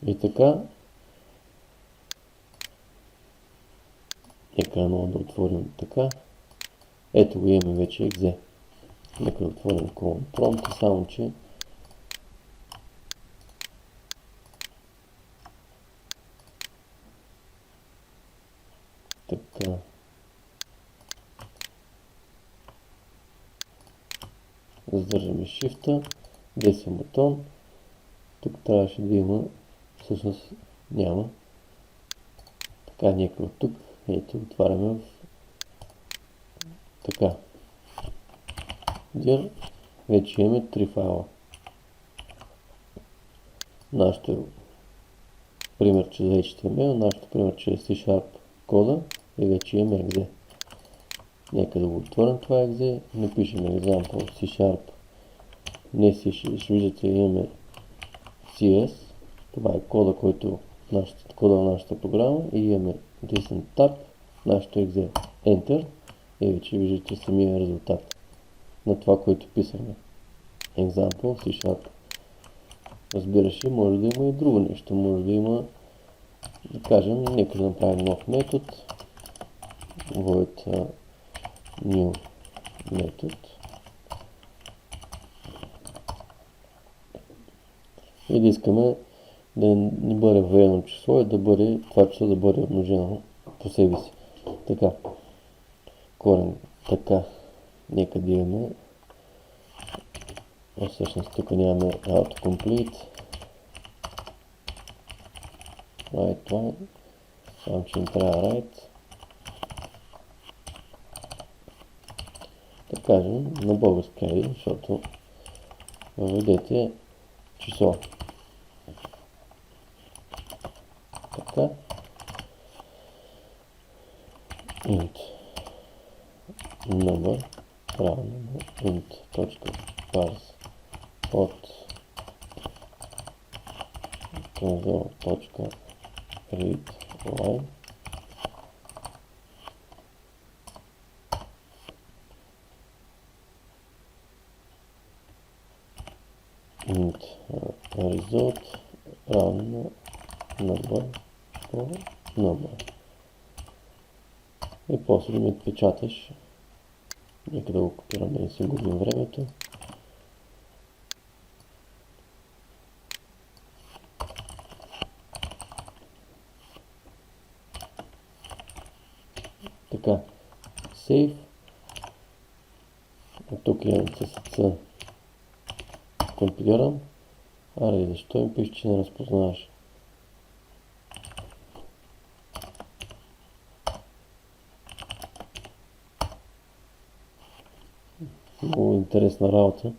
И така, нека много да отворим така. Ето го имаме вече exe. Нека да отворим Command Prompt, само че така. Задържаме Shift-а, десен бутон. Тук трябваше да има, всъщност няма. Така, нека от тук, ето, отваряме в така. Dir, вече имаме 3 файла. Нашето примерче за HTML, нашето примерче е C# кода и вече имаме exe. Нека да го отворим това exe, напишем example C#. Не C, ще виждате имаме CS. Това е кода, който кода на нашата програма и имаме descent tab, нашето exe, enter и вече виждате самия резултат на това, което писахме. Example C#. Разбира се, може да има и друго нещо. Може да има, да кажем, нека да направим нов метод. Void new метод. И да искаме да не бъде военно число и да бъде това число да бъде умножено по себе си. Така. Корен. Така. Нека да имаме. Всъщност тук нямаме autocomplete. Right one. Само че им трябва right. Да кажем на български ID, защото въведете число. Така. Int number равно на int.parse от console.readline int result равно на number. И после да ми отпечаташ. Нека да го копирам, да не си губим времето. Така, save. От тук имам CSS. Компилирам. Аре, защо им пише, че не разпознаваш? Много интересна работа.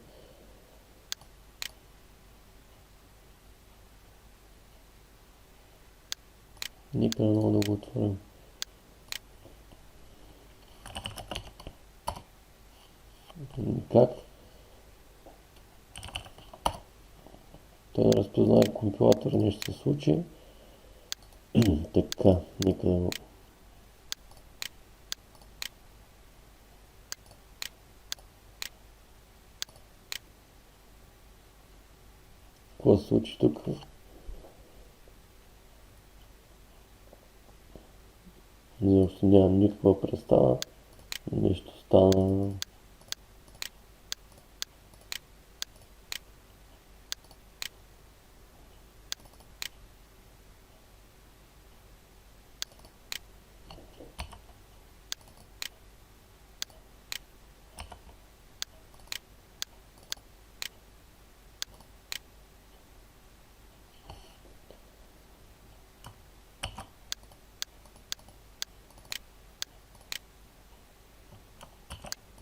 Нека много да го отворим. Как? Той да разпознае компилатор, нещо се случи. Така, нека да го... Какво се случи тук? Защото нямам никаква представа. Нещо стана...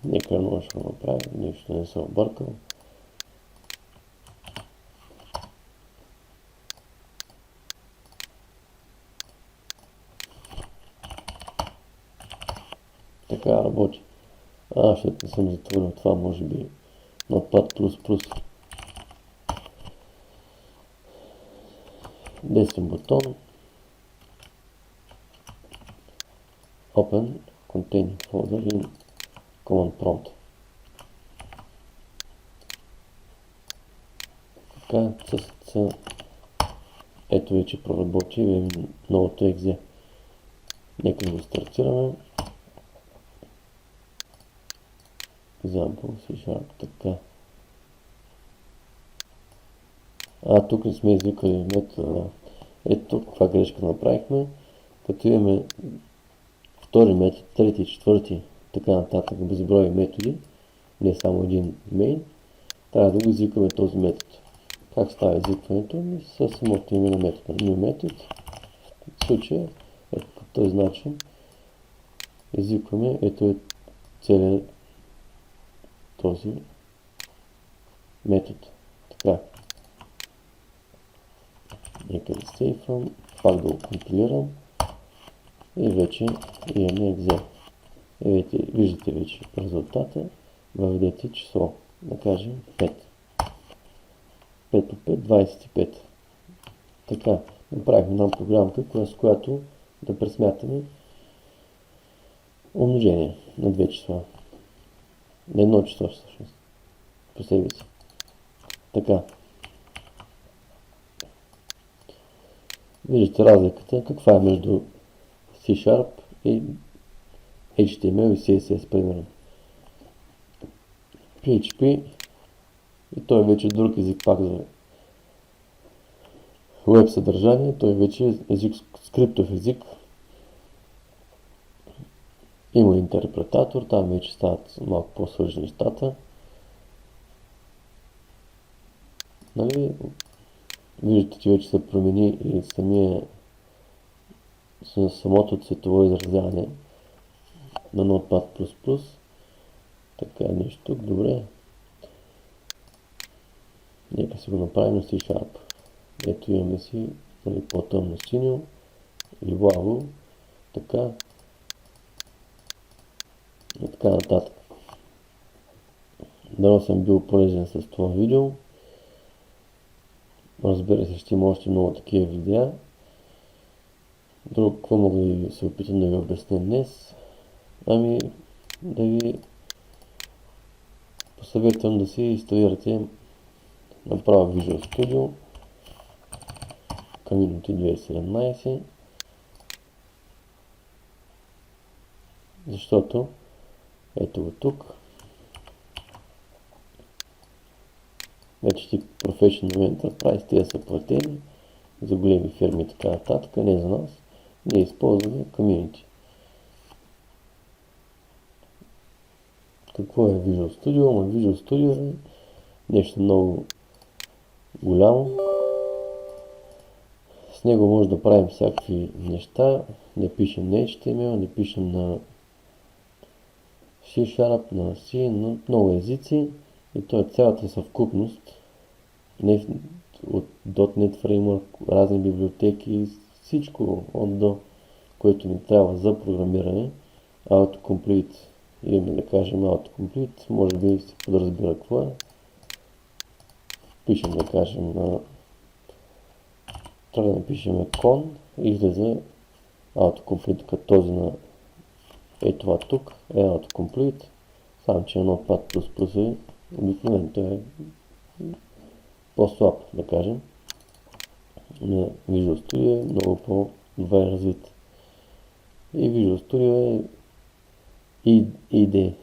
Нека може да направим, нищо не съм объркал. Така работи. Ще не съм затворил това, може би Notepad++. Десен бутон. Open Contain Folder in Command Prompt. Така, CSS Ето вече проработи новото екзе. Нека да го стартираме. Example C#, така. Тук не сме извикали метода, да. Ето каква грешка направихме. Като имаме втори метод, трети, четвърти, така нататък, безброй методи, не само един main, трябва да го извикаме този метод. Как става извикването? Със самото име на метода. New метод. В случая, ето по този начин, извикваме, ето е целият този метод. Така. Нека да сейвам, пак да го компилирам и вече имаме екзе. Виждате вече резултата, въведете число, да кажем 5. 5 по 5, 25. Така, направихме една програмка, с която да пресмятаме умножение на две числа. На едно число всъщност. По себе си. Така. Виждате разликата, каква е между C# и HTML и CSS, примерно. PHP и той вече е друг език пак за веб съдържание, той вече е скриптов език. Има интерпретатор, там вече стават малко по-сложни нещата. Нали? Виждате, че вече се промени и самото цветово изразяване на Notepad++. Така нещо тук, добре. Нека си го направим на C#. Ето имаме си по-тъмно синьо и ляво, така и така нататък. Дано съм бил полезен с това видео. Разбира се, ще има още много такива видеа. Друго, какво мога да се опитам да ви обясня днес? Да ви посъветвам да си инсталирате направо Visual Studio Community 2017, защото ето го тук. Вече ти Professional Enterprise, те са платени за големи фирми и така нататък, не за нас. Ние използваме Community. Какво е Visual Studio? Visual Studio е нещо много голямо. С него може да правим всякакви неща. Не пишем на HTML, не пишем на C#, на C, на много езици. И то е цялата съвкупност от .NET Framework, разни библиотеки, всичко от до, което ни трябва за програмиране. Autocomplete. Имаме да кажем Autocomplete, може би се подразбира какво е. Пишем да кажем трябва да напишем con и излезе Autocomplete като този на това тук е Autocomplete, само че Notepad++ е обикновен, той е по-слаб, да кажем. На Visual Studio е много по-добре развит. И Visual Studio е ID,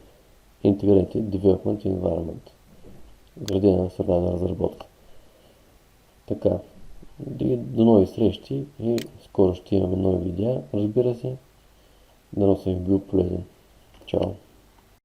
Integrated Development Environment, градена среда за разработка. Така, до нови срещи и скоро ще имаме нови видеа, разбира се. Дано съм ви бил полезен. Чао!